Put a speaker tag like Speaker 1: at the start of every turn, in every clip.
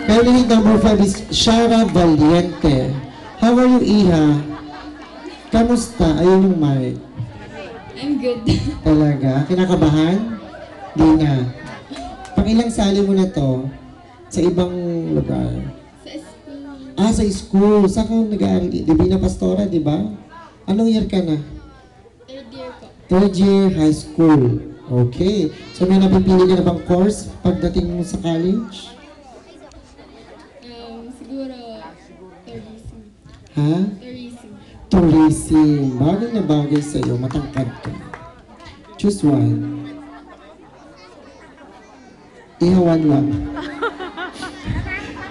Speaker 1: Candidate number 5 is Shara Valiente. How are you, Iha? Kamusta? Ayun yung mic.
Speaker 2: I'm good.
Speaker 1: Talaga? Kinakabahan? Di na. Pangilang sali mo na to sa ibang lugar?
Speaker 2: Sa school.
Speaker 1: Sa school. Saan ka nag-aaral? Divina Pastora, di ba? Anong year ka na?
Speaker 2: Third year po.
Speaker 1: Third year high school. Okay. So may napipili ka na bang course pagdating mo sa college?
Speaker 2: Siguro, tourism.
Speaker 1: Ha?
Speaker 2: Tourism.
Speaker 1: Tourism. Bagay na bagay sa'yo. Matangkad ka. Choose one. Ihawan lang.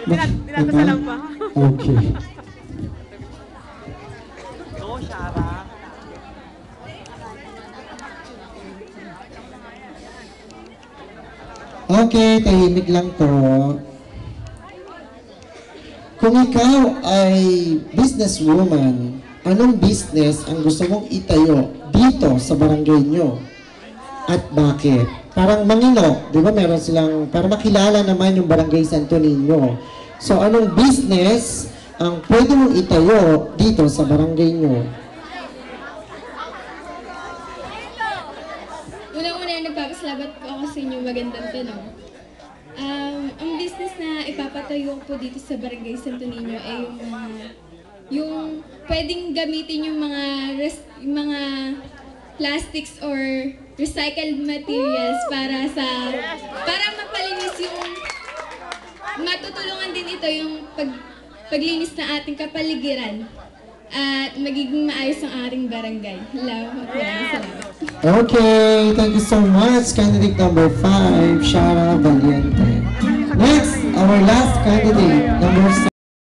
Speaker 3: Dinatasa lang ba?
Speaker 1: Okay.
Speaker 3: Go, Shara.
Speaker 1: Okay, tahimik lang to. Kung ikaw ay businesswoman, anong business ang gusto mong itayo dito sa barangay nyo? At bakit? Parang Mangino, di ba meron silang, para makilala naman yung barangay Santo Niño. So, anong business ang pwede mong itayo dito sa barangay nyo?
Speaker 2: Unang-una, nagpapasalamat po ako sa inyong magandang tanong. Ang business na ipapatayo ko po dito sa Barangay Santo Niño ay yung pwedeng gamitin yung mga plastics or recycled materials para mapalinis yung matutulungan din ito yung paglinis ng ating kapaligiran at magiging maayos ang ating barangay. Maraming salamat.
Speaker 1: Okay, thank you so much, candidate number 5, Shara Valiente. Next, our last candidate, number 6.